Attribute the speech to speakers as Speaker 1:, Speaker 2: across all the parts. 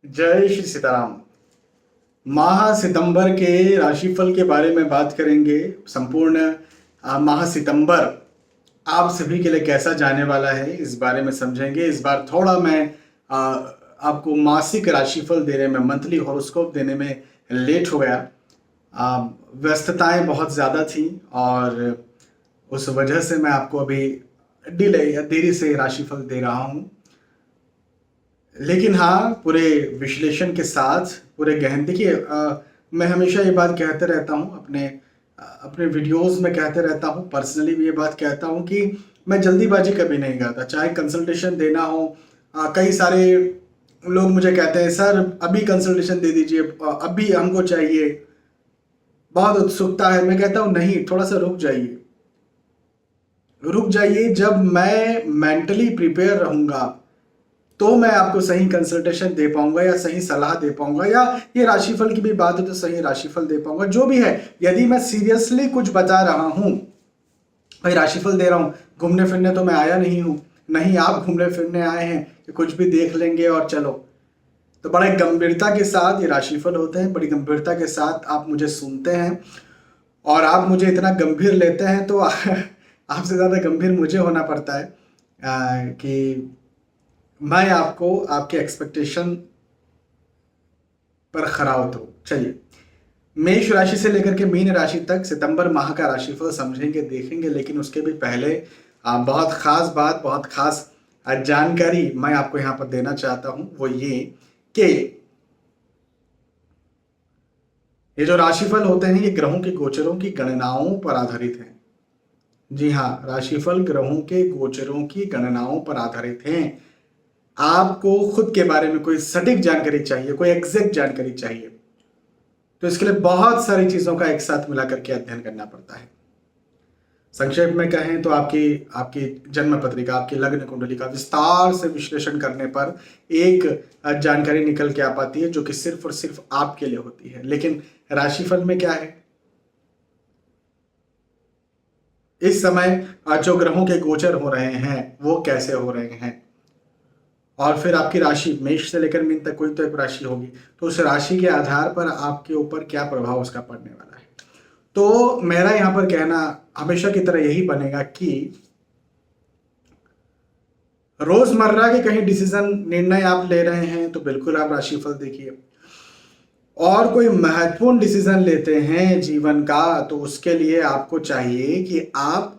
Speaker 1: जय श्री सीताराम। माह सितंबर के राशिफल के बारे में बात करेंगे। संपूर्ण माह सितंबर आप सभी के लिए कैसा जाने वाला है इस बारे में समझेंगे। इस बार थोड़ा मैं आपको मासिक राशिफल देने में, मंथली हॉरोस्कोप देने में लेट हो गया। व्यस्तताएं बहुत ज़्यादा थी और उस वजह से मैं आपको अभी डिले या देरी से राशिफल दे रहा हूँ। लेकिन हाँ, पूरे विश्लेषण के साथ, पूरे गहन देखिए, मैं हमेशा ये बात कहते रहता हूँ, अपने वीडियोस में कहते रहता हूँ, पर्सनली भी ये बात कहता हूँ कि मैं जल्दीबाजी कभी नहीं करता। चाहे कंसल्टेशन देना हो, कई सारे लोग मुझे कहते हैं सर अभी कंसल्टेशन दे दीजिए, अभी हमको चाहिए, बहुत उत्सुकता है। मैं कहता हूँ नहीं, थोड़ा सा रुक जाइए, रुक जाइए। जब मैं मेंटली प्रिपेयर रहूंगा तो मैं आपको सही कंसल्टेशन दे पाऊंगा या सही सलाह दे पाऊंगा, या ये राशिफल की भी बात है तो सही राशिफल दे पाऊंगा। जो भी है, यदि मैं सीरियसली कुछ बता रहा हूं, भाई राशिफल दे रहा हूं, घूमने फिरने तो मैं आया नहीं हूं। नहीं, आप घूमने फिरने आए हैं कि कुछ भी देख लेंगे और चलो। तो बड़े गंभीरता के साथ ये राशिफल होते हैं, बड़ी गंभीरता के साथ आप मुझे सुनते हैं और आप मुझे इतना गंभीर लेते हैं तो आपसे ज़्यादा गंभीर मुझे होना पड़ता है कि मैं आपको आपके एक्सपेक्टेशन पर खरा उतरूं। चलिए, मेष राशि से लेकर के मीन राशि तक सितंबर माह का राशिफल समझेंगे, देखेंगे। लेकिन उसके भी पहले बहुत खास बात, बहुत खास जानकारी मैं आपको यहाँ पर देना चाहता हूँ। वो ये कि ये जो राशिफल होते हैं ये ग्रहों के गोचरों की गणनाओं पर आधारित हैं। जी हाँ, राशिफल ग्रहों के गोचरों की गणनाओं पर आधारित हैं। आपको खुद के बारे में कोई सटीक जानकारी चाहिए, कोई एग्जैक्ट जानकारी चाहिए, तो इसके लिए बहुत सारी चीजों का एक साथ मिलाकर के अध्ययन करना पड़ता है। संक्षेप में कहें तो आपकी आपकी जन्म पत्रिका, आपकी लग्न कुंडली का विस्तार से विश्लेषण करने पर एक जानकारी निकल के आ पाती है जो कि सिर्फ और सिर्फ आपके लिए होती है। लेकिन राशिफल में क्या है, इस समय जो ग्रहों के गोचर हो रहे हैं वो कैसे हो रहे हैं, और फिर आपकी राशि मेष से लेकर मीन तक कोई तो एक राशि होगी, तो उस राशि के आधार पर आपके ऊपर क्या प्रभाव उसका पड़ने वाला है। तो मेरा यहां पर कहना हमेशा की तरह यही बनेगा कि रोजमर्रा के कहीं डिसीजन, निर्णय आप ले रहे हैं तो बिल्कुल आप राशिफल देखिए। और कोई महत्वपूर्ण डिसीजन लेते हैं जीवन का तो उसके लिए आपको चाहिए कि आप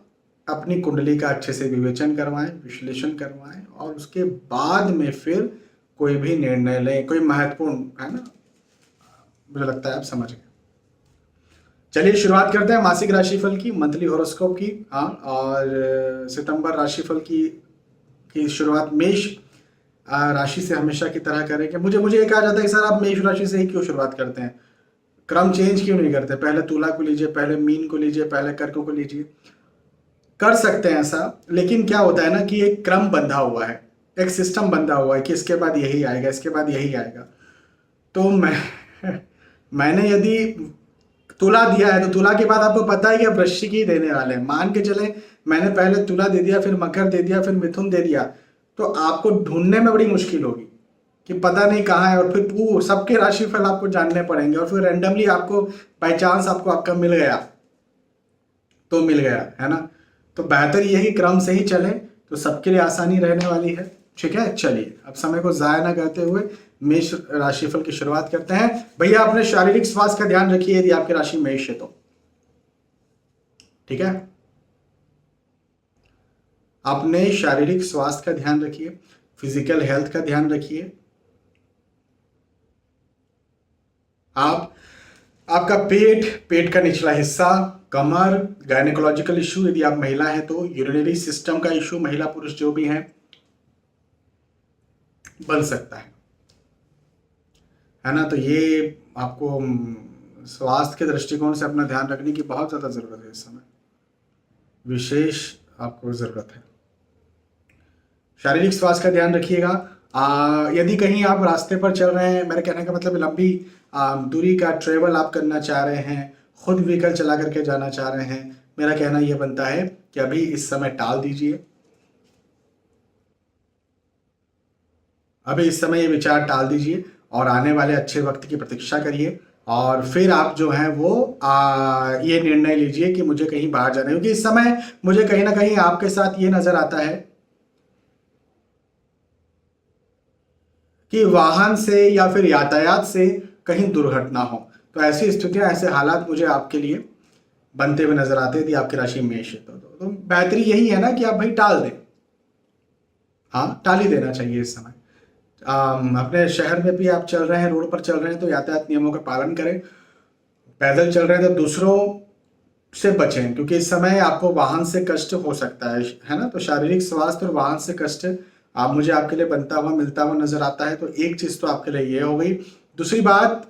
Speaker 1: अपनी कुंडली का अच्छे से विवेचन करवाएं, विश्लेषण करवाएं और उसके बाद में फिर कोई भी निर्णय लें, कोई महत्वपूर्ण, है ना। मुझे लगता है आप समझ गए। चलिए शुरुआत करते हैं मासिक राशिफल की, मंथली हॉरोस्कोप की। हाँ, और सितंबर राशिफल की शुरुआत मेष राशि से हमेशा की तरह करेंगे। मुझे ये कहा जाता है कि सर आप मेष राशि से ही क्यों शुरुआत करते हैं, क्रम चेंज क्यों नहीं करते, पहले तुला को लीजिए, पहले मीन को लीजिए, पहले कर्क को लीजिए। कर सकते हैं ऐसा, लेकिन क्या होता है ना कि एक क्रम बंधा हुआ है, एक सिस्टम बंधा हुआ है कि इसके बाद यही आएगा, इसके बाद यही आएगा। तो मैंने यदि तुला दिया है तो तुला के बाद आपको पता है कि अब वृश्चिक ही देने वाले हैं। मान के चले मैंने पहले तुला दे दिया, फिर मकर दे दिया, फिर मिथुन दे दिया, तो आपको ढूंढने में बड़ी मुश्किल होगी कि पता नहीं कहाँ है। और फिर वो सबके राशिफल आपको जानने पड़ेंगे और फिर रैंडमली आपको बाई चांस आपको आपका मिल गया तो मिल गया, है ना। तो बेहतर यही क्रम से ही चले तो सबके लिए आसानी रहने वाली है। ठीक है, चलिए अब समय को जाया ना करते हुए मेष राशिफल की शुरुआत करते हैं। भैया अपने शारीरिक स्वास्थ्य का ध्यान रखिए यदि आपकी राशि मेष है तो, ठीक है। अपने शारीरिक स्वास्थ्य का ध्यान रखिए, फिजिकल हेल्थ का ध्यान रखिए। आपका पेट का निचला हिस्सा, कमर, गायनेकोलॉजिकल इश्यू यदि आप महिला हैं तो, यूरिनरी सिस्टम का इश्यू महिला पुरुष जो भी हैं बन सकता है ना। तो ये आपको स्वास्थ्य के दृष्टिकोण से अपना ध्यान रखने की बहुत ज़्यादा ज़रूरत है। इस समय विशेष आपको ज़रूरत है। शारीरिक स्वास्थ्य का ध्यान रखिएगा। यदि कहीं आप रास्ते पर चल रहे हैं, मेरे कहने का मतलब लंबी दूरी का ट्रेवल आप करना चाह रहे हैं, खुद व्हीकल चला करके जाना चाह रहे हैं, मेरा कहना यह बनता है कि अभी इस समय टाल दीजिए। अभी इस समय ये विचार टाल दीजिए और आने वाले अच्छे वक्त की प्रतीक्षा करिए और फिर आप जो हैं वो ये निर्णय लीजिए कि मुझे कहीं बाहर जाना है, क्योंकि इस समय मुझे कहीं ना कहीं आपके साथ ये नजर आता है कि वाहन से या फिर यातायात से कहीं दुर्घटना हो। तो ऐसी स्थितियां, ऐसे हालात मुझे आपके लिए बनते हुए नजर आते हैं यदि आपकी राशि मेष है तो बेहतरी यही है ना कि आप भाई टाल दें। हाँ, टाल ही देना चाहिए इस समय। अपने शहर में भी आप चल रहे हैं, रोड पर चल रहे हैं, तो यातायात नियमों का पालन करें। पैदल चल रहे हैं तो दूसरों से बचें, क्योंकि इस समय आपको वाहन से कष्ट हो सकता है ना। तो शारीरिक स्वास्थ्य और वाहन से कष्ट आप मुझे आपके लिए बनता हुआ मिलता हुआ नजर आता है। तो एक चीज तो आपके लिए ये हो गई। दूसरी बात,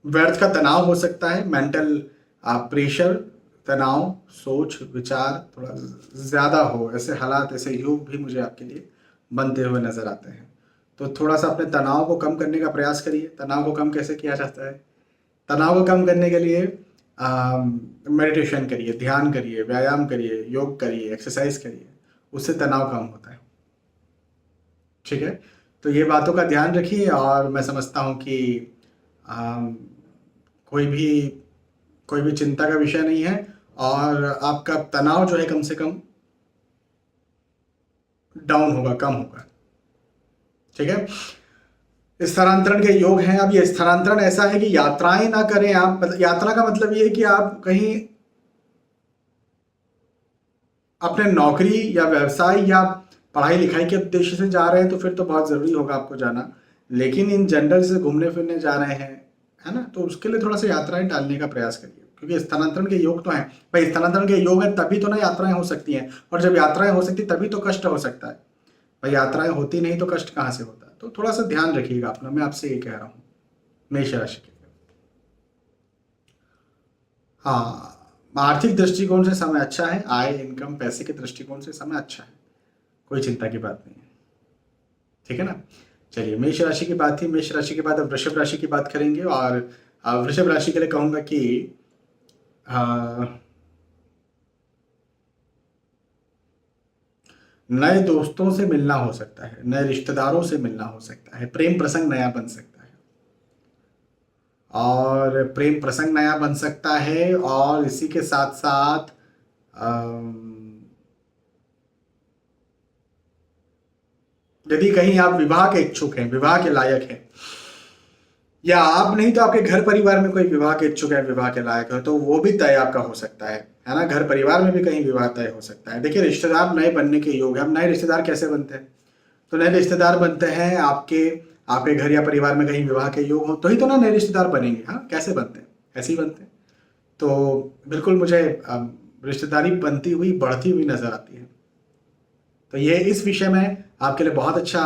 Speaker 1: व्यर्थ का तनाव हो सकता है, मेंटल प्रेशर, तनाव, सोच विचार थोड़ा ज्यादा हो, ऐसे हालात, ऐसे योग भी मुझे आपके लिए बनते हुए नजर आते हैं। तो थोड़ा सा अपने तनाव को कम करने का प्रयास करिए। तनाव को कम कैसे किया जाता है? तनाव को कम करने के लिए मेडिटेशन करिए, ध्यान करिए, व्यायाम करिए, योग करिए, एक्सरसाइज करिए, उससे तनाव कम होता है। ठीक है, तो ये बातों का ध्यान रखिए और मैं समझता हूँ कि अम, कोई भी कोई भी चिंता का विषय नहीं है और आपका तनाव जो है कम से कम डाउन होगा, कम होगा। ठीक है, स्थानांतरण के योग हैं। अब ये स्थानांतरण ऐसा है कि यात्राएं ना करें आप। यात्रा का मतलब ये है कि आप कहीं अपने नौकरी या व्यवसाय या पढ़ाई लिखाई के उद्देश्य से जा रहे हैं तो फिर तो बहुत जरूरी होगा आपको जाना। लेकिन इन जनरल से घूमने फिरने जा रहे हैं, है ना, तो उसके लिए थोड़ा सा यात्राएं टालने का प्रयास करिए, क्योंकि स्थानांतरण के योग तो हैं भाई। स्थानांतरण के योग है तभी तो ना यात्राएं हो सकती हैं, और जब यात्राएं हो सकती तभी तो कष्ट हो सकता है भाई। यात्राएं होती नहीं तो कष्ट कहाँ से होता है? तो थोड़ा सा ध्यान रखिएगा अपना, मैं आपसे ये कह रहा हूँ मेष राशि के लिए। हाँ, आर्थिक दृष्टिकोण से समय अच्छा है, आय इनकम पैसे के दृष्टिकोण से समय अच्छा है, कोई चिंता की बात नहीं है। ठीक है ना। चलिए, मेष राशि की बात थी। मेष राशि के बाद अब वृषभ राशि की बात करेंगे और वृषभ राशि के लिए कहूंगा कि नए दोस्तों से मिलना हो सकता है, नए रिश्तेदारों से मिलना हो सकता है, प्रेम प्रसंग नया बन सकता है, और प्रेम प्रसंग नया बन सकता है। और इसी के साथ साथ यदि कहीं आप विवाह के इच्छुक हैं, विवाह के लायक हैं, या आप नहीं तो आपके घर परिवार में कोई विवाह के इच्छुक है, विवाह के लायक है, तो वो भी तय आपका हो सकता है ना। घर परिवार में भी कहीं विवाह तय हो सकता है। देखिए, रिश्तेदार नए बनने के योग है। अब नए रिश्तेदार कैसे बनते हैं? तो नए रिश्तेदार बनते हैं आपके आपके घर या परिवार में कहीं विवाह के योग हो तो ही तो ना नए रिश्तेदार बनेंगे। हाँ, कैसे बनते हैं? ऐसे ही बनते हैं। तो बिल्कुल मुझे रिश्तेदारी बनती हुई बढ़ती हुई नजर आती है। तो ये इस विषय में आपके लिए बहुत अच्छा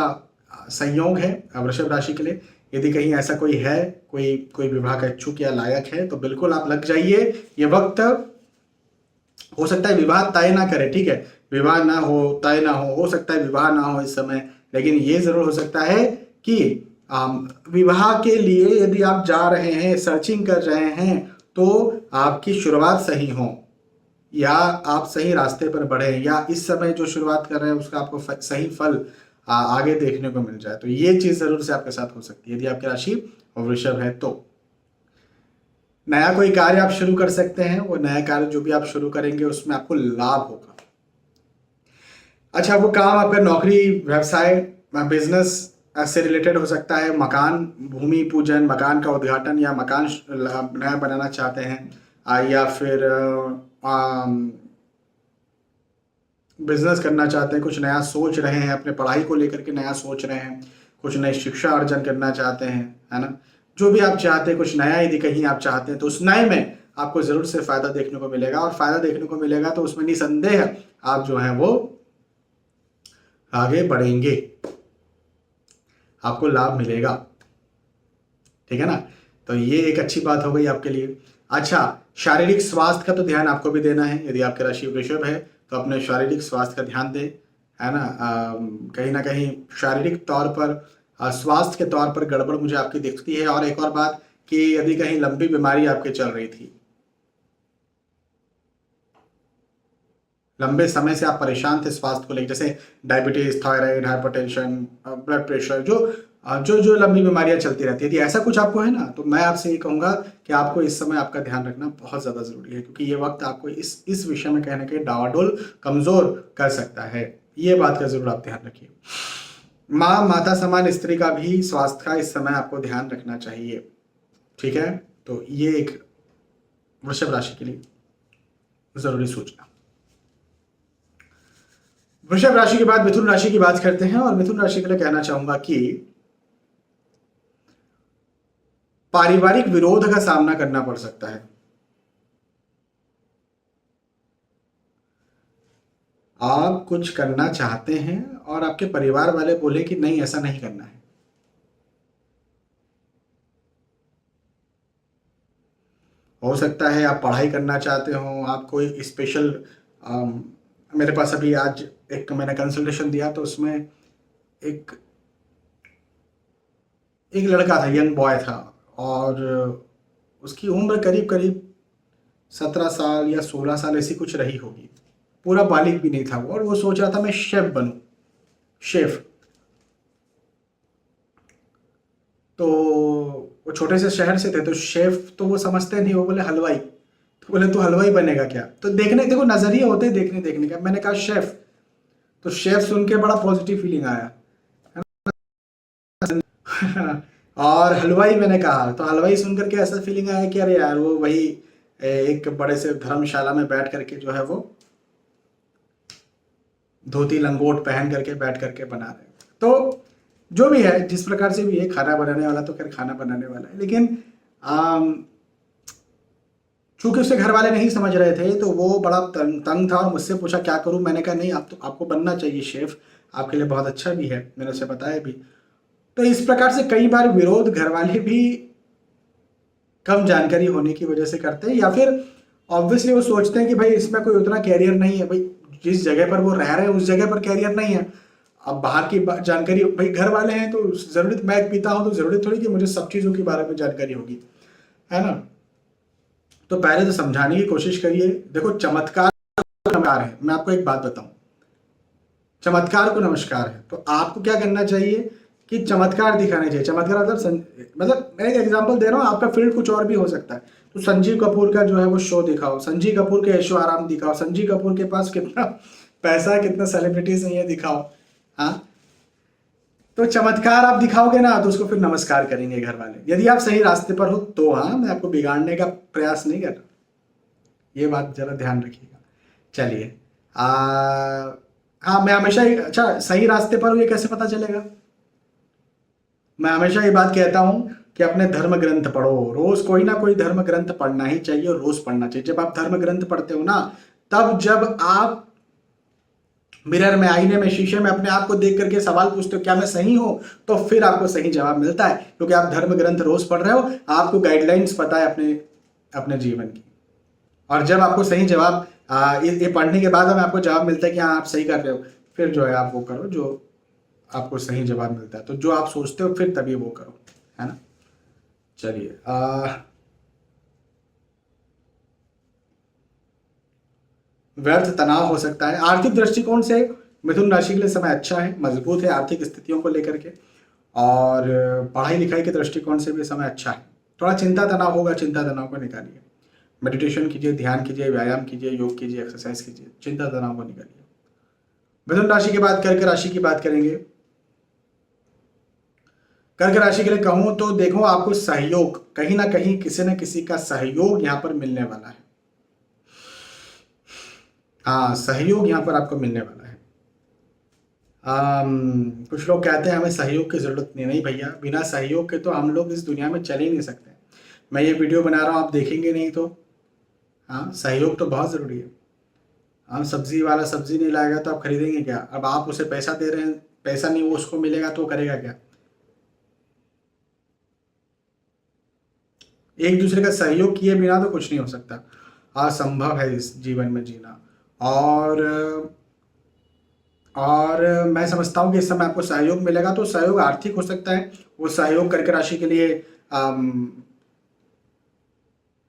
Speaker 1: संयोग है वृषभ राशि के लिए। यदि कहीं ऐसा कोई है, कोई कोई विवाह का इच्छुक या लायक है, तो बिल्कुल आप लग जाइए। ये वक्त हो सकता है विवाह तय ना करे, ठीक है, विवाह ना हो, तय ना हो सकता है विवाह ना हो इस समय, लेकिन ये जरूर हो सकता है कि विवाह के लिए यदि आप जा रहे हैं, सर्चिंग कर रहे हैं, तो आपकी शुरुआत सही हो, या आप सही रास्ते पर बढ़े, या इस समय जो शुरुआत कर रहे हैं उसका आपको सही फल आगे देखने को मिल जाए। तो ये चीज जरूर से आपके साथ हो सकती है यदि आपकी राशि वृषभ है तो। नया कोई कार्य आप शुरू कर सकते हैं, वो नया कार्य जो भी आप शुरू करेंगे उसमें आपको लाभ होगा। अच्छा, वो काम आपका नौकरी, व्यवसाय, बिजनेस से रिलेटेड हो सकता है। मकान, भूमि पूजन, मकान का उद्घाटन, या मकान नया बनाना चाहते हैं, या फिर बिजनेस करना चाहते हैं, कुछ नया सोच रहे हैं, अपने पढ़ाई को लेकर के नया सोच रहे हैं, कुछ नई शिक्षा अर्जन करना चाहते हैं, है ना। जो भी आप चाहते हैं, कुछ नया यदि कहीं आप चाहते हैं, तो उस नए में आपको जरूर से फायदा देखने को मिलेगा। और फायदा देखने को मिलेगा तो उसमें निसंदेह आप जो है वो आगे बढ़ेंगे, आपको लाभ मिलेगा। ठीक है ना। तो ये एक अच्छी बात हो गई आपके लिए। अच्छा, शारीरिक स्वास्थ्य का तो ध्यान आपको भी देना है। यदि आपकी राशि वृषभ है तो अपने शारीरिक स्वास्थ्य का ध्यान दें, है ना। कहीं ना कहीं शारीरिक तौर पर, स्वास्थ्य के तौर पर गड़बड़ मुझे आपकी दिखती है। और एक और बात कि यदि कहीं लंबी बीमारी आपके चल रही थी, लंबे समय से आप परेशान थे स्वास्थ्य को लेकर, जैसे diabetes, thyroid, hypertension, blood pressure, जो जो लंबी बीमारियां चलती रहती है, यदि ऐसा कुछ आपको है ना, तो मैं आपसे ये कहूंगा कि आपको इस समय आपका ध्यान रखना बहुत ज़्यादा ज़रूरी है, क्योंकि ये वक्त आपको इस विषय में कहीं ना कहीं डावाडोल, कमज़ोर कर सकता है। ये बात का ज़रूर आप ध्यान रखिए। माँ, माता समान स्त्री का भी स्वास्थ्य का इस समय आपको ध्यान रखना चाहिए, ठीक है। तो ये एक वृषभ राशि के लिए ज़रूरी सूचना। वृषभ राशि के बाद मिथुन राशि की बात करते हैं, और मिथुन राशि के लिए कहना चाहूंगा कि पारिवारिक विरोध का सामना करना पड़ सकता है। आप कुछ करना चाहते हैं और आपके परिवार वाले बोले कि नहीं, ऐसा नहीं करना है। हो सकता है आप पढ़ाई करना चाहते हो, आप कोई स्पेशल, मेरे पास अभी आज एक मैंने कंसल्टेशन दिया, तो उसमें एक एक लड़का था, यंग बॉय था, और उसकी उम्र करीब करीब 17 साल या 16 साल ऐसी कुछ रही होगी, पूरा बालिग भी नहीं था वो, और वो सोच रहा था मैं शेफ बनूं, शेफ। तो वो छोटे से शहर से थे, तो शेफ तो वो समझते नहीं, वो बोले हलवाई। तो बोले तू हलवाई बनेगा क्या? तो देखने, देखो नजरिए होते हैं देखने देखने का। मैंने कहा शेफ, तो शेफ सुन के बड़ा पॉजिटिव फीलिंग आया। और हलवाई मैंने कहा, तो हलवाई सुन करके ऐसा फीलिंग आया कि अरे यार, वो वही एक बड़े से धर्मशाला में बैठ करके जो है वो धोती लंगोट पहन करके बैठ करके बना रहे। तो जो भी है, जिस प्रकार से भी है, खाना बनाने वाला तो खैर खाना बनाने वाला है, लेकिन चूंकि उसके घर वाले नहीं समझ रहे थे, तो वो बड़ा तंग था और मुझसे पूछा क्या करूं। मैंने कहा नहीं, आप तो, आपको बनना चाहिए शेफ, आपके लिए बहुत अच्छा भी है, मैंने उसे बताया भी। तो इस प्रकार से कई बार विरोध घर वाले भी कम जानकारी होने की वजह से करते हैं, या फिर ऑब्वियसली वो सोचते हैं कि भाई इसमें कोई उतना कैरियर नहीं है। भाई जिस जगह पर वो रह रहे हैं उस जगह पर कैरियर नहीं है। अब बाहर की जानकारी, भाई घर वाले हैं तो जरूरत, मैं एक पिता हूं तो जरूरत थोड़ी कि मुझे सब चीज़ों के बारे में जानकारी होगी, है ना। तो पहले तो समझाने की कोशिश करिए। देखो, चमत्कार नमस्कार है, मैं आपको एक बात बताऊं, चमत्कार को नमस्कार है। तो आपको क्या करना चाहिए कि चमत्कार दिखाने चाहिए। चमत्कार मतलब मैं एक एग्जांपल दे रहा हूँ, आपका फील्ड कुछ और भी हो सकता है। तो संजीव कपूर का जो है वो शो दिखाओ, संजीव कपूर के ऐशो आराम दिखाओ, संजीव कपूर के पास कितना पैसा है, कितना सेलिब्रिटीज है, ये दिखाओ। हाँ, तो चमत्कार आप दिखाओगे ना, तो उसको फिर नमस्कार करेंगे घर वाले, यदि आप सही रास्ते पर हो तो। हाँ, मैं आपको बिगाड़ने का प्रयास नहीं कर रहा, ये बात जरा ध्यान रखिएगा। चलिए, हाँ, मैं हमेशा अच्छा, सही रास्ते पर हूँ ये कैसे पता चलेगा? मैं हमेशा ये बात कहता हूं कि अपने धर्म ग्रंथ पढ़ो, रोज कोई ना कोई धर्म ग्रंथ पढ़ना ही चाहिए, और रोज पढ़ना चाहिए। जब आप धर्म ग्रंथ पढ़ते हो ना, तब जब आप मिरर में, आईने में, शीशे में अपने आप को देख करके सवाल पूछते हो क्या मैं सही हूं, तो फिर आपको सही जवाब मिलता है, क्योंकि आप धर्म ग्रंथ रोज पढ़ रहे हो, आपको गाइडलाइंस पता है अपने अपने जीवन की। और जब आपको सही जवाब, ये पढ़ने के बाद हमें आपको जवाब मिलता है कि हाँ आप सही कर रहे हो, फिर जो है आप वो करो जो आपको सही जवाब मिलता है। तो जो आप सोचते हो फिर तभी वो करो, है ना। चलिए, व्यर्थ तनाव हो सकता है। आर्थिक दृष्टिकोण से मिथुन राशि के लिए समय अच्छा है, मजबूत है आर्थिक स्थितियों को लेकर के, और पढ़ाई लिखाई के दृष्टिकोण से भी समय अच्छा है। थोड़ा चिंता तनाव होगा, चिंता तनाव को निकालिए, मेडिटेशन कीजिए, ध्यान कीजिए, व्यायाम कीजिए, योग कीजिए, एक्सरसाइज कीजिए, चिंता तनाव को निकालिए। मिथुन राशि की बात करके राशि की बात करेंगे। कर्क राशि के लिए कहूं तो देखो, आपको सहयोग, कहीं ना कहीं किसी न किसी का सहयोग यहां पर मिलने वाला है। हाँ, सहयोग यहां पर आपको मिलने वाला है। कुछ लोग कहते हैं हमें सहयोग की जरूरत नहीं। नहीं भैया, बिना सहयोग के तो हम लोग इस दुनिया में चल ही नहीं सकते। मैं ये वीडियो बना रहा हूँ, आप देखेंगे नहीं तो, हाँ, सहयोग तो बहुत ज़रूरी है। हम सब्जी वाला सब्जी नहीं लाएगा तो आप खरीदेंगे क्या? अब आप उसे पैसा दे रहे हैं, पैसा नहीं वो उसको मिलेगा तो वो करेगा क्या? एक दूसरे का सहयोग किए बिना तो कुछ नहीं हो सकता, असंभव है इस जीवन में जीना। और और मैं समझता हूँ कि इस समय आपको सहयोग मिलेगा, तो सहयोग आर्थिक हो सकता है। वो सहयोग कर्क राशि के लिए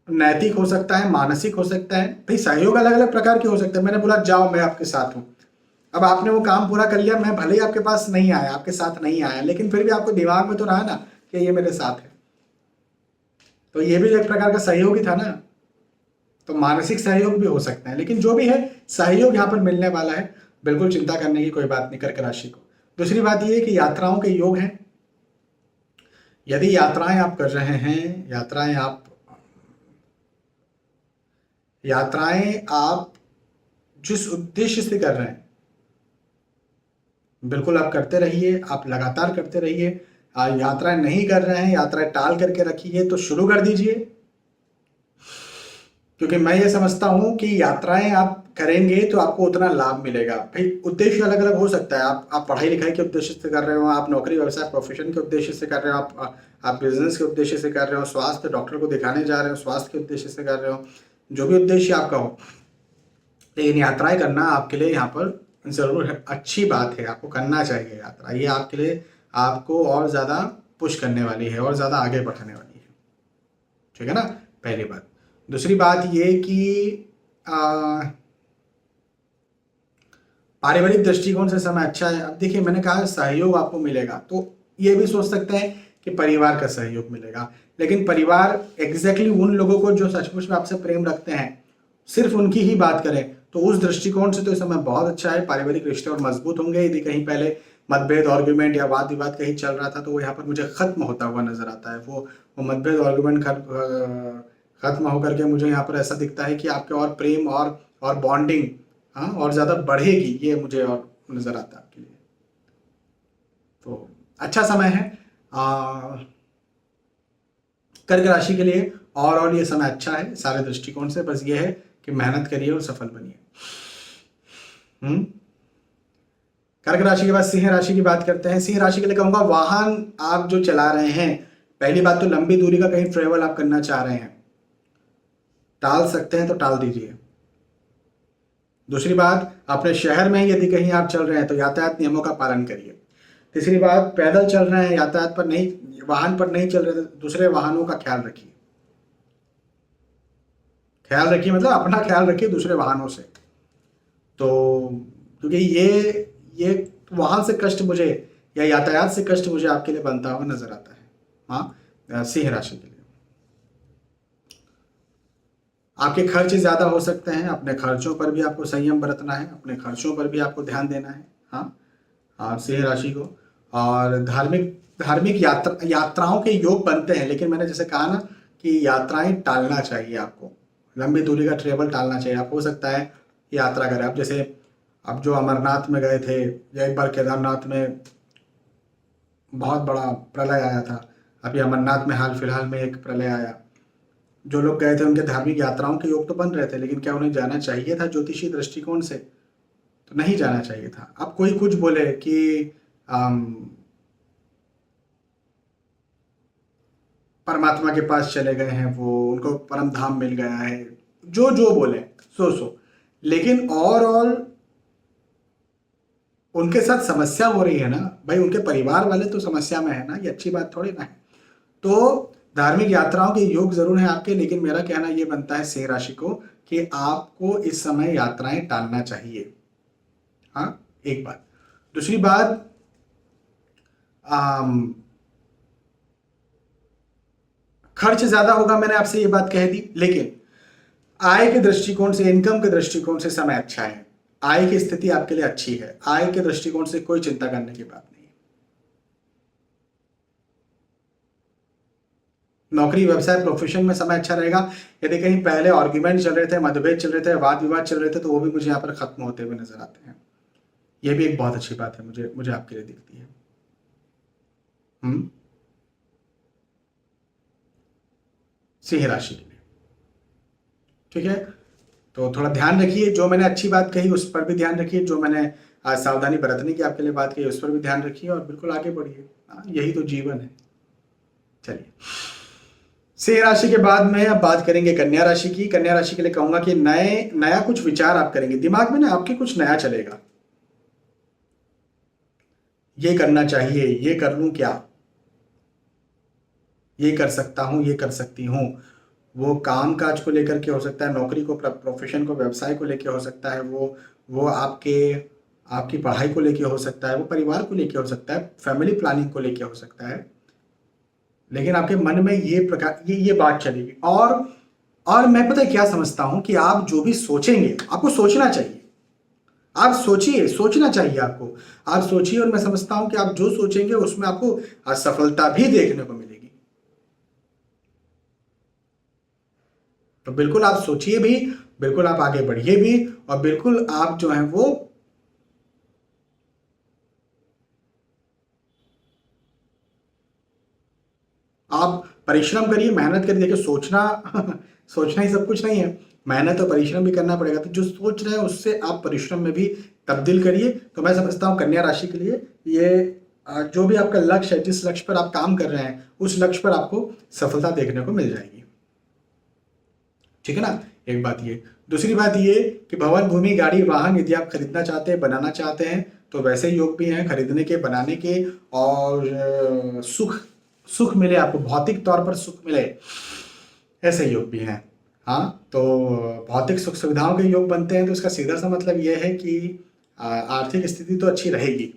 Speaker 1: नैतिक हो सकता है, मानसिक हो सकता है। भाई सहयोग अलग अलग प्रकार के हो सकते हैं। मैंने बोला जाओ मैं आपके साथ हूँ, अब आपने वो काम पूरा कर लिया, मैं भले ही आपके पास नहीं आया, आपके साथ नहीं आया, लेकिन फिर भी आपको दिमाग में तो रहा ना कि ये मेरे साथ है, तो ये भी एक प्रकार का सहयोग ही था ना। तो मानसिक सहयोग भी हो सकता है, लेकिन जो भी है सहयोग यहाँ पर मिलने वाला है, बिल्कुल चिंता करने की कोई बात नहीं कर्क राशि को। दूसरी बात ये है कि यात्राओं के योग हैं। यदि यात्राएं आप कर रहे हैं, यात्राएं आप जिस उद्देश्य से कर रहे हैं, बिल्कुल आप करते रहिए, आप लगातार करते रहिए। यात्राएं नहीं कर रहे हैं, यात्राएं टाल करके रखिए तो शुरू कर दीजिए, क्योंकि मैं ये समझता हूं कि यात्राएं आप करेंगे तो आपको उतना लाभ मिलेगा। भाई उद्देश्य अलग अलग हो सकता है, आप पढ़ाई लिखाई के उद्देश्य से कर रहे हो, आप नौकरी व्यवसाय प्रोफेशन के उद्देश्य से कर रहे हो, आप बिजनेस के उद्देश्य से कर रहे हो, स्वास्थ्य डॉक्टर को दिखाने जा रहे हो स्वास्थ्य के उद्देश्य से कर रहे हो, जो भी उद्देश्य आपका हो, लेकिन यात्राएं करना आपके लिए यहाँ पर जरूर है, अच्छी बात है, आपको करना चाहिए यात्रा। ये आपके लिए आपको और ज़्यादा पुश करने वाली है और ज़्यादा आगे बढ़ाने वाली है, ठीक है ना, पहली बात। दूसरी बात ये कि पारिवारिक दृष्टिकोण से समय अच्छा है। अब देखिए मैंने कहा सहयोग आपको मिलेगा, तो ये भी सोच सकते हैं कि परिवार का सहयोग मिलेगा, लेकिन परिवार एग्जैक्टली उन लोगों को जो सचमुच में आपसे प्रेम रखते हैं, सिर्फ उनकी ही बात करें, तो उस दृष्टिकोण से तो इस समय बहुत अच्छा है। पारिवारिक रिश्ते और मजबूत होंगे। यदि कहीं पहले मतभेद आर्ग्यूमेंट या वाद विवाद कहीं चल रहा था, तो वो यहाँ पर मुझे खत्म होता हुआ नजर आता है। वो मतभेद आर्ग्यूमेंट खत्म होकर के मुझे यहाँ पर ऐसा दिखता है कि आपके और प्रेम और बॉन्डिंग, हाँ, और ज़्यादा बढ़ेगी, ये मुझे और नज़र आता है आपके लिए। तो अच्छा समय है कर्क राशि के लिए, और ये समय अच्छा है सारे दृष्टिकोण से। बस ये है कि मेहनत करिए और सफल बनिए। कर्क राशि के बाद सिंह राशि की बात करते हैं। सिंह राशि के लिए कहूँगा वाहन आप जो चला रहे हैं, पहली बात तो लंबी दूरी का कहीं ट्रेवल आप करना चाह रहे हैं, टाल सकते हैं तो टाल दीजिए। दूसरी बात, अपने शहर में यदि कहीं आप चल रहे हैं तो यातायात नियमों का पालन करिए। तीसरी बात, पैदल चल रहे हैं, यातायात पर नहीं, वाहन पर नहीं चल रहे तो दूसरे वाहनों का ख्याल रखिए। ख्याल रखिए मतलब अपना ख्याल रखिए दूसरे वाहनों से। तो क्योंकि ये वाहन से कष्ट मुझे या यातायात से कष्ट मुझे आपके लिए बनता हुआ नजर आता है। हाँ, सिंह राशि के लिए आपके खर्च ज़्यादा हो सकते हैं, अपने खर्चों पर भी आपको संयम बरतना है, अपने खर्चों पर भी आपको ध्यान देना है। हाँ, सिंह राशि को। और धार्मिक यात्राओं के योग बनते हैं, लेकिन मैंने जैसे कहा ना कि यात्राएं टालना चाहिए आपको, लंबी दूरी का ट्रेवल टालना चाहिए। आप हो सकता है यात्रा करें, आप जैसे अब जो अमरनाथ में गए थे या एक बार केदारनाथ में बहुत बड़ा प्रलय आया था, अभी अमरनाथ में हाल फिलहाल में एक प्रलय आया। जो लोग गए थे उनके धार्मिक यात्राओं के योग तो बन रहे थे, लेकिन क्या उन्हें जाना चाहिए था ज्योतिषी दृष्टिकोण से? तो नहीं जाना चाहिए था। अब कोई कुछ बोले कि परमात्मा के पास चले गए हैं, वो उनको परम धाम मिल गया है, जो जो बोले सो, लेकिन ओवरऑल उनके साथ समस्या हो रही है ना भाई, उनके परिवार वाले तो समस्या में है ना, ये अच्छी बात थोड़ी ना है। तो धार्मिक यात्राओं के योग जरूर हैं आपके, लेकिन मेरा कहना यह बनता है सिंह राशि को कि आपको इस समय यात्राएं टालना चाहिए। हाँ, एक बात। दूसरी बात, खर्च ज्यादा होगा, मैंने आपसे ये बात कह दी, लेकिन आय के दृष्टिकोण से, इनकम के दृष्टिकोण से समय अच्छा है। आय की स्थिति आपके लिए अच्छी है, आय के दृष्टिकोण से कोई चिंता करने की बात नहीं है। नौकरी व्यवसाय प्रोफेशन में समय अच्छा रहेगा। यदि कहीं पहले आर्ग्यूमेंट चल रहे थे, मतभेद चल रहे थे, वाद विवाद चल रहे थे, तो वो भी मुझे यहाँ पर खत्म होते हुए नजर आते हैं। ये भी एक बहुत अच्छी बात है, मुझे आपके लिए दिखती है। सिंह राशि के लिए ठीक है। तो थोड़ा ध्यान रखिए, जो मैंने अच्छी बात कही उस पर भी ध्यान रखिए, जो मैंने आज सावधानी बरतने की आपके लिए बात कही उस पर भी ध्यान रखिए, और बिल्कुल आगे बढ़िए। यही तो जीवन है। चलिए, सिंह राशि के बाद में अब बात करेंगे कन्या राशि की। कन्या राशि के लिए कहूंगा कि नया कुछ विचार आप करेंगे, दिमाग में ना आपके कुछ नया चलेगा। ये करना चाहिए, ये कर लूं क्या, ये कर सकता हूं, ये कर सकती हूं, वो काम काज को लेकर के हो सकता है, नौकरी को, प्रोफेशन को, व्यवसाय को लेके हो सकता है, वो आपके आपकी पढ़ाई को लेके हो सकता है, वो परिवार को लेके हो सकता है, फैमिली प्लानिंग को लेके हो सकता है। लेकिन आपके मन में ये बात चलेगी। और मैं पता है क्या समझता हूं कि आप जो भी सोचेंगे आपको सोचना चाहिए। आप सोचिए, सोचना चाहिए आपको। आप सोचिए, और मैं समझता हूं कि आप जो सोचेंगे उसमें आपको असफलता भी देखने को मिलेगी। तो बिल्कुल आप सोचिए भी, बिल्कुल आप आगे बढ़िए भी, और बिल्कुल आप जो है वो आप परिश्रम करिए, मेहनत करिए। देखिए सोचना सोचना ही सब कुछ नहीं है, मेहनत और परिश्रम भी करना पड़ेगा। तो जो सोच रहे हैं उससे आप परिश्रम में भी तब्दील करिए। तो मैं समझता हूँ कन्या राशि के लिए ये जो भी आपका लक्ष्य है, जिस लक्ष्य पर आप काम कर रहे हैं, उस लक्ष्य पर आपको सफलता देखने को मिल जाएगी। ठीक है ना, एक बात ये। दूसरी बात ये कि भवन, भूमि, गाड़ी, वाहन यदि आप खरीदना चाहते हैं, बनाना चाहते हैं, तो वैसे योग भी हैं खरीदने के, बनाने के। और सुख सुख मिले आपको, भौतिक तौर पर सुख मिले, ऐसे योग भी हैं। हाँ, तो भौतिक सुख सुविधाओं के योग बनते हैं, तो इसका सीधा सा मतलब ये है कि आर्थिक स्थिति तो अच्छी रहेगी।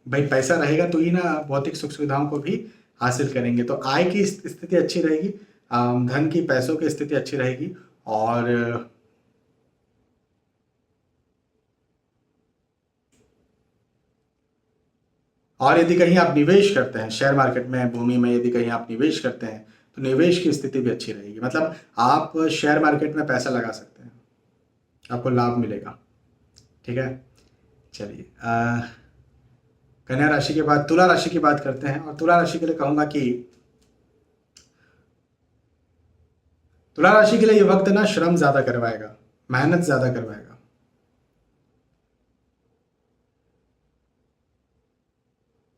Speaker 1: भाई पैसा रहेगा तो ही ना भौतिक सुख सुविधाओं को भी हासिल करेंगे। तो आय की स्थिति अच्छी रहेगी, धन की, पैसों की स्थिति अच्छी रहेगी। और यदि कहीं आप निवेश करते हैं शेयर मार्केट में, भूमि में, यदि कहीं आप निवेश करते हैं तो निवेश की स्थिति भी अच्छी रहेगी। मतलब आप शेयर मार्केट में पैसा लगा सकते हैं, आपको लाभ मिलेगा। ठीक है, चलिए कन्या राशि के बाद तुला राशि की बात करते हैं। और तुला राशि के लिए कहूंगा कि तुला राशि के लिए ये वक्त ना श्रम ज्यादा करवाएगा, मेहनत ज्यादा करवाएगा।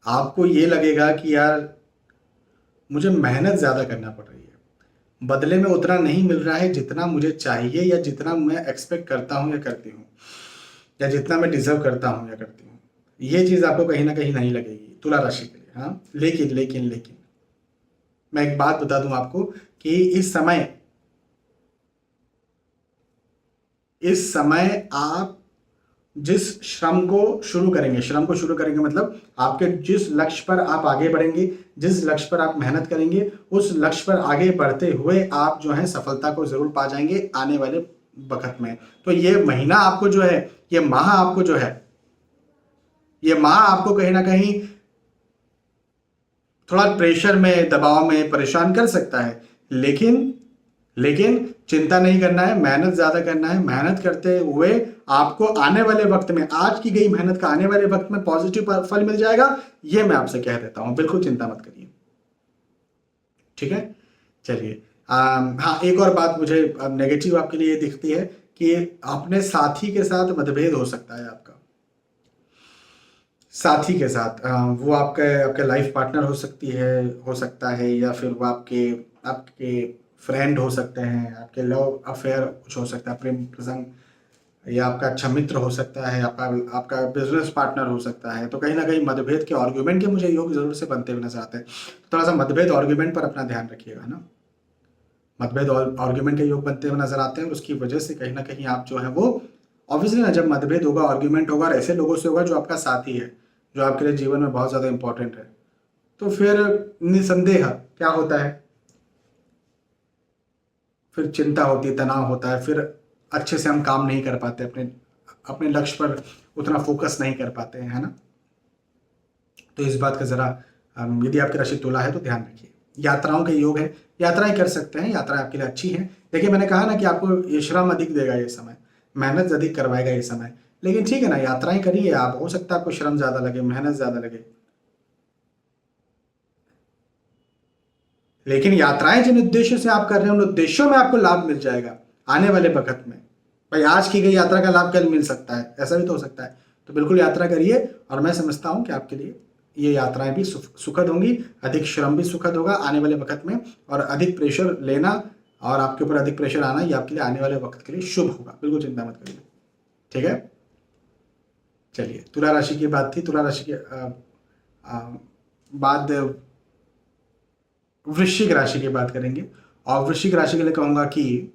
Speaker 1: आपको ये लगेगा कि यार मुझे मेहनत ज्यादा करना पड़ रही है, बदले में उतना नहीं मिल रहा है जितना मुझे चाहिए, या जितना मैं एक्सपेक्ट करता हूं या करती हूँ, या जितना मैं डिजर्व करता हूं या करती हूँ। ये चीज आपको कहीं ना कहीं नहीं लगेगी तुला राशि के लिए। हाँ, लेकिन लेकिन लेकिन मैं एक बात बता दूं आपको कि इस समय आप जिस श्रम को शुरू करेंगे मतलब आपके जिस लक्ष्य पर आप आगे बढ़ेंगे, जिस लक्ष्य पर आप मेहनत करेंगे, उस लक्ष्य पर आगे बढ़ते हुए आप जो है सफलता को जरूर पा जाएंगे आने वाले वक्त में। तो ये महीना आपको जो है, ये माह आपको जो है, ये माह आपको कहीं ना कहीं थोड़ा प्रेशर में, दबाव में परेशान कर सकता है। लेकिन लेकिन चिंता नहीं करना है, मेहनत ज्यादा करना है। मेहनत करते हुए आपको आने वाले वक्त में, आज की गई मेहनत का आने वाले वक्त में पॉजिटिव फल मिल जाएगा। ये मैं आपसे कह देता हूं, बिल्कुल चिंता मत करिए। ठीक है, चलिए हाँ, एक और बात मुझे नेगेटिव आपके लिए दिखती है कि अपने साथी के साथ मतभेद हो सकता है आपका। साथी के साथ वो आपके आपके लाइफ पार्टनर हो सकता है, या फिर वो आपके आपके फ्रेंड हो सकते हैं, आपके लव अफेयर कुछ हो सकता है, प्रेम प्रसंग, या आपका अच्छा मित्र हो सकता है, आपका आपका बिजनेस पार्टनर हो सकता है। तो कहीं ना कहीं मतभेद के, आर्ग्यूमेंट के मुझे योग जरूर से बनते हुए नजर आते हैं। तो थोड़ा सा मतभेद आर्ग्यूमेंट पर अपना ध्यान रखिएगा ना। मतभेद और आर्ग्यूमेंट के योग बनते हुए नजर आते हैं, और उसकी वजह से कहीं ना कहीं आप जो है वो ऑब्वियसली ना, जब मतभेद होगा, आर्ग्यूमेंट होगा, और ऐसे लोगों से होगा जो आपका साथी है, जो आपके लिए जीवन में बहुत ज्यादा इंपॉर्टेंट है, तो फिर निसंदेह क्या होता है, फिर चिंता होती है, तनाव होता है, फिर अच्छे से हम काम नहीं कर पाते, अपने अपने लक्ष्य पर उतना फोकस नहीं कर पाते हैं, है ना। तो इस बात का जरा यदि आपकी राशि तुला है तो ध्यान रखिए। यात्राओं के योग है, यात्राएं कर सकते हैं, यात्राएं आपके लिए अच्छी हैं। देखिए मैंने कहा ना कि आपको ये श्रम अधिक देगा ये समय, मेहनत अधिक करवाएगा ये समय। लेकिन ठीक है ना, यात्राएं करिए आप, हो सकता है आपको श्रम ज्यादा लगे, मेहनत ज्यादा लगे, लेकिन यात्राएं जिन उद्देश्यों से आप कर रहे हैं उन उद्देश्यों में आपको लाभ मिल जाएगा आने वाले वक्त में। भाई आज की गई यात्रा का लाभ कल मिल सकता है, ऐसा भी तो हो सकता है। तो बिल्कुल यात्रा करिए, और मैं समझता हूं कि आपके लिए ये यात्राएं भी सुखद होंगी, अधिक श्रम भी सुखद होगा आने वाले वक्त में। और अधिक प्रेशर लेना और आपके ऊपर अधिक प्रेशर आना, ये आपके लिए आने वाले वक्त के लिए शुभ होगा, बिल्कुल चिंता मत करिए। ठीक है, चलिए तुला राशि की बात थी। तुला राशि के बाद वृश्चिक राशि की बात करेंगे। और वृश्चिक राशि के लिए कहूंगा कि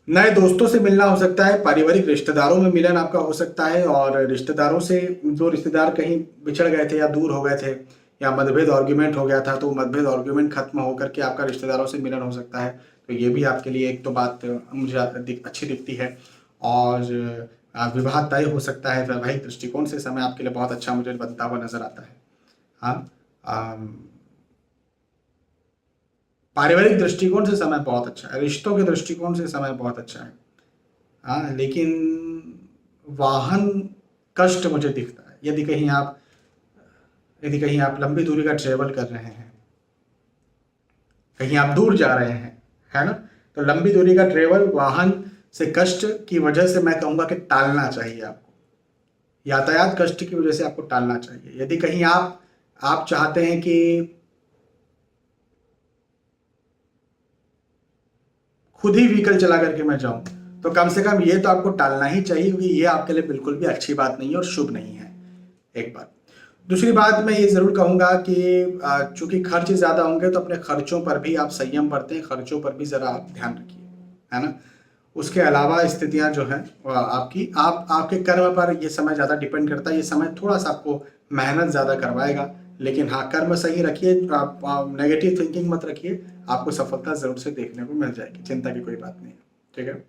Speaker 1: नए दोस्तों से मिलना हो सकता है, पारिवारिक रिश्तेदारों में मिलन आपका हो सकता है, और रिश्तेदारों से जो रिश्तेदार कहीं बिछड़ गए थे या दूर हो गए थे या मतभेद आर्ग्यूमेंट हो गया था, तो मतभेद आर्ग्यूमेंट खत्म होकर के आपका रिश्तेदारों से मिलन हो सकता है। तो ये भी आपके लिए एक तो बात मुझे अच्छी दिखती है। और विवाह तय हो सकता है, वैवाहिक दृष्टिकोण से समय आपके लिए बहुत अच्छा मुझे बनता हुआ नजर आता है। हाँ, पारिवारिक दृष्टिकोण से समय बहुत अच्छा है, रिश्तों के दृष्टिकोण से समय बहुत अच्छा है। हाँ, लेकिन वाहन कष्ट मुझे दिखता है। यदि कहीं आप लंबी दूरी का ट्रेवल कर रहे हैं, कहीं आप दूर जा रहे हैं, है ना, तो लंबी दूरी का ट्रेवल वाहन से कष्ट की वजह से मैं कहूंगा कि टालना चाहिए आपको। यातायात कष्ट की वजह से आपको टालना चाहिए। यदि कहीं आप चाहते हैं कि खुद ही व्हीकल चला करके मैं जाऊं, तो कम से कम ये तो आपको टालना ही चाहिए, क्योंकि ये आपके लिए बिल्कुल भी अच्छी बात नहीं है और शुभ नहीं है। एक बात। दूसरी बात मैं ये जरूर कहूंगा कि चूंकि खर्च ज्यादा होंगे तो अपने खर्चों पर भी आप संयम बरतें, खर्चों पर भी जरा आप ध्यान रखिए, है ना। उसके अलावा स्थितियां जो है आपके कर्म पर ये समय ज्यादा डिपेंड करता है। ये समय थोड़ा सा आपको मेहनत ज्यादा करवाएगा, लेकिन हाँ, कर्म सही रखिए, आप नेगेटिव थिंकिंग मत रखिए, आपको सफलता जरूर से देखने को मिल जाएगी, चिंता की कोई बात नहीं है। ठीक है।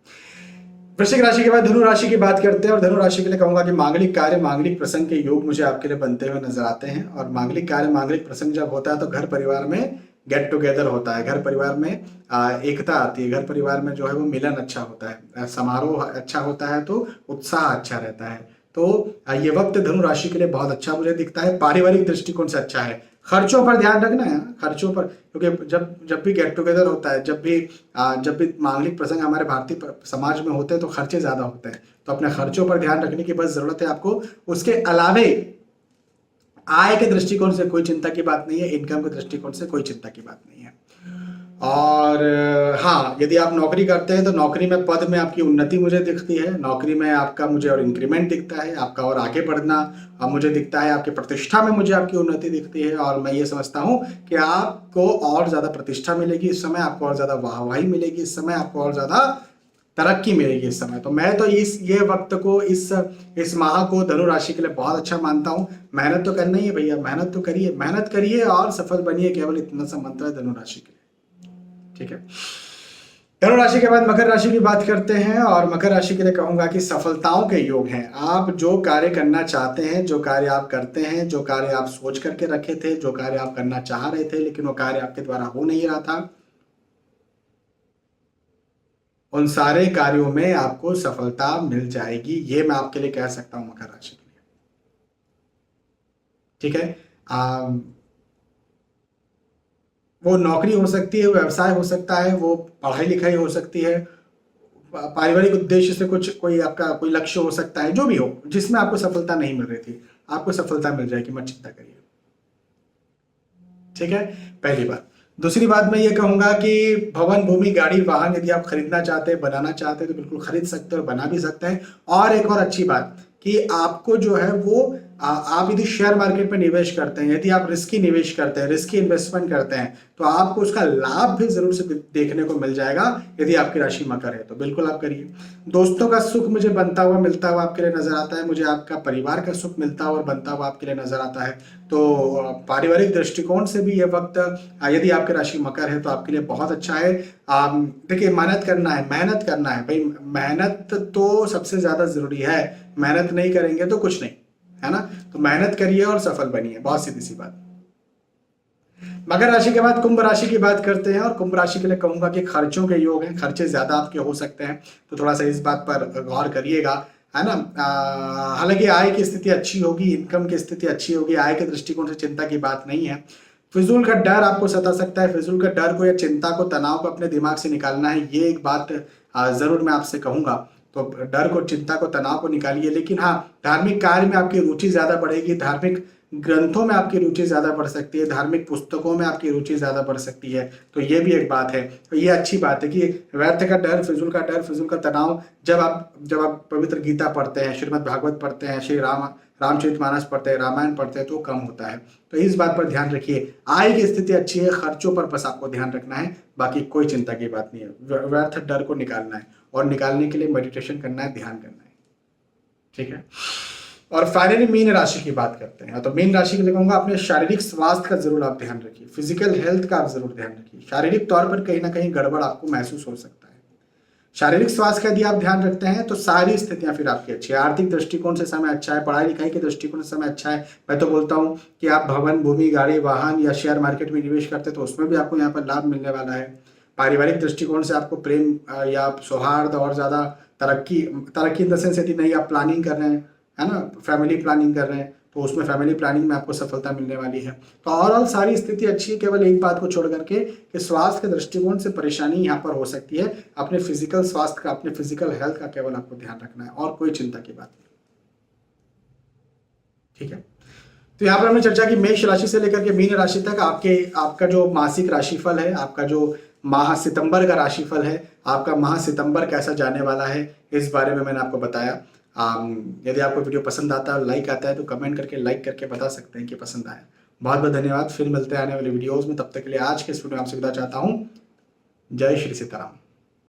Speaker 1: वृश्चिक राशि के बाद धनु राशि की बात करते हैं, और धनु राशि के लिए कहूंगा कि मांगलिक कार्य, मांगलिक प्रसंग के योग मुझे आपके लिए बनते हुए नजर आते हैं। और मांगलिक कार्य, मांगलिक प्रसंग जब होता है तो घर परिवार में गेट टुगेदर होता है, घर परिवार में एकता आती है, घर परिवार में जो है वो मिलन अच्छा होता है, समारोह अच्छा होता है, तो उत्साह अच्छा रहता है। तो ये वक्त धनु राशि के लिए बहुत अच्छा मुझे दिखता है। पारिवारिक दृष्टिकोण से अच्छा है। खर्चों पर ध्यान रखना है, खर्चों पर, क्योंकि जब भी गेट टुगेदर होता है, जब भी मांगलिक प्रसंग हमारे भारतीय समाज में होते हैं तो खर्चे ज्यादा होते हैं, तो अपने खर्चों पर ध्यान रखने की बस जरूरत है आपको। उसके अलावे आय के दृष्टिकोण से कोई चिंता की बात नहीं है, इनकम के दृष्टिकोण से कोई चिंता की बात नहीं है। और हाँ, यदि आप नौकरी करते हैं तो नौकरी में पद में आपकी उन्नति मुझे दिखती है, नौकरी में आपका मुझे और इंक्रीमेंट दिखता है, आपका और आगे बढ़ना मुझे दिखता है, आपकी प्रतिष्ठा में मुझे आपकी उन्नति दिखती है। और मैं ये समझता हूँ कि आपको और ज्यादा प्रतिष्ठा मिलेगी इस समय, आपको और ज्यादा वाहवाही मिलेगी इस समय, आपको और ज्यादा तरक्की मिलेगी इस समय। तो मैं तो ये वक्त को, इस माह को धनु राशि के लिए बहुत अच्छा मानता हूँ। मेहनत तो करना ही है भैया, मेहनत करिए और सफल बनिए, केवल इतना सा मंत्र है धनु राशि के लिए। ठीक है। धनु राशि के बाद मकर राशि की बात करते हैं, और मकर राशि के लिए कहूंगा कि सफलताओं के योग हैं। आप जो कार्य करना चाहते हैं, जो कार्य आप करते हैं, जो कार्य आप सोच करके रखे थे, जो कार्य आप करना चाह रहे थे लेकिन वो कार्य आपके द्वारा हो नहीं रहा था, उन सारे कार्यों में आपको सफलता मिल जाएगी, ये मैं आपके लिए कह सकता हूं मकर राशि के लिए। ठीक है। वो नौकरी हो सकती है, वो व्यवसाय हो सकता है, वो पढ़ाई लिखाई हो सकती है, पारिवारिक उद्देश्य से कोई आपका कोई लक्ष्य हो सकता है, जो भी हो, जिसमें आपको सफलता नहीं मिल रही थी, आपको सफलता मिल जाएगी, मत चिंता करिए। ठीक है, पहली बात। दूसरी बात मैं ये कहूंगा कि भवन, भूमि, गाड़ी, वाहन यदि आप खरीदना चाहते हैं, बनाना चाहते हैं तो बिल्कुल खरीद सकते हैं और बना भी सकते हैं। और एक और अच्छी बात कि आपको जो है वो आप यदि शेयर मार्केट में निवेश करते हैं, यदि आप रिस्की निवेश करते हैं, रिस्की इन्वेस्टमेंट करते हैं, तो आपको उसका लाभ भी जरूर से देखने को मिल जाएगा। यदि आपकी राशि मकर है तो बिल्कुल आप करिए। दोस्तों का सुख मुझे बनता हुआ मिलता हुआ आपके लिए नजर आता है, मुझे आपका परिवार का सुख मिलता हुआ और बनता हुआ आपके लिए नजर आता है। तो पारिवारिक दृष्टिकोण से भी यह वक्त, यदि आपकी राशि मकर है तो आपके लिए बहुत अच्छा है। देखिए, मेहनत करना है भाई, मेहनत तो सबसे ज्यादा जरूरी है। मेहनत नहीं करेंगे तो कुछ नहीं, है ना। तो मेहनत करिए और सफल बनिए, बहुत सीधी सी बात। मकर राशि के बाद कुंभ राशि की बात करते हैं, और कुंभ राशि के लिए कहूंगा कि खर्चों के योग हैं, खर्चे ज्यादा आपके हो सकते हैं, तो थोड़ा सा इस बात पर गौर करिएगा, है ना। हालांकि आय की स्थिति अच्छी होगी, इनकम की स्थिति अच्छी होगी, आय के दृष्टिकोण से चिंता की बात नहीं है। फिजूल का डर आपको सता सकता है, फिजूल का डर को या चिंता को, तनाव को अपने दिमाग से निकालना है, ये एक बात जरूर मैं आपसे कहूंगा। तो डर को, चिंता को, तनाव को निकालिए। लेकिन हाँ, धार्मिक कार्य में आपकी रुचि ज्यादा बढ़ेगी, धार्मिक ग्रंथों में आपकी रुचि ज़्यादा बढ़ सकती है, धार्मिक पुस्तकों में आपकी रुचि ज़्यादा बढ़ सकती है। तो ये भी एक बात है। तो ये अच्छी बात है कि व्यर्थ का डर, फिजूल का तनाव, जब आप पवित्र गीता पढ़ते हैं, श्रीमद् भागवत पढ़ते हैं, श्री रामचरितमानस पढ़ते हैं, रामायण पढ़ते हैं, तो कम होता है। तो इस बात पर ध्यान रखिए। आय की स्थिति अच्छी है, खर्चों पर बस आपको ध्यान रखना है, बाकी कोई चिंता की बात नहीं है। व्यर्थ डर को निकालना है, और निकालने के लिए मेडिटेशन करना है, ध्यान करना है, ठीक है। और फाइनली मीन राशि की बात करते हैं। तो मीन राशि के लिए कहूंगा, अपने शारीरिक स्वास्थ्य का जरूर आप ध्यान रखिए, फिजिकल हेल्थ का आप जरूर ध्यान रखिए। शारीरिक तौर पर कहीं ना कहीं गड़बड़ आपको महसूस हो सकता है। शारीरिक स्वास्थ्य का यदि आप ध्यान रखते हैं तो सारी स्थितियां फिर आपकी अच्छी है। आर्थिक दृष्टिकोण से समय अच्छा है, पढ़ाई लिखाई के दृष्टिकोण से समय अच्छा है। मैं तो बोलता हूं कि आप भवन, भूमि, गाड़ी, वाहन या शेयर मार्केट में निवेश करते हैं तो उसमें भी आपको यहाँ पर लाभ मिलने वाला है। पारिवारिक दृष्टिकोण से आपको प्रेम या सौहार्द और ज्यादा तरक्की इन द सेंस, यदि नहीं आप प्लानिंग कर रहे हैं, है ना, फैमिली प्लानिंग कर रहे हैं, तो उसमें फैमिली प्लानिंग में आपको सफलता मिलने वाली है। तो ओवरऑल सारी स्थिति अच्छी है, केवल एक बात को छोड़ करके कि स्वास्थ्य के दृष्टिकोण से परेशानी यहाँ पर हो सकती है। अपने फिजिकल स्वास्थ्य का, अपने फिजिकल हेल्थ का केवल आपको ध्यान रखना है, और कोई चिंता की बात नहीं, ठीक है। तो यहाँ पर हमने चर्चा की मेष राशि से लेकर के मीन राशि तक आपका जो मासिक राशिफल है, आपका जो माह सितंबर का राशिफल है, आपका माह सितंबर कैसा जाने वाला है, इस बारे में मैंने आपको बताया। यदि आपको वीडियो पसंद आता है, लाइक आता है, तो कमेंट करके लाइक करके बता सकते हैं कि पसंद आया। बहुत बहुत धन्यवाद। फिर मिलते हैं आने वाले वीडियोस में। तब तक के लिए आज के इस वीडियो में आपसे विदा चाहता हूँ। जय श्री सीताराम।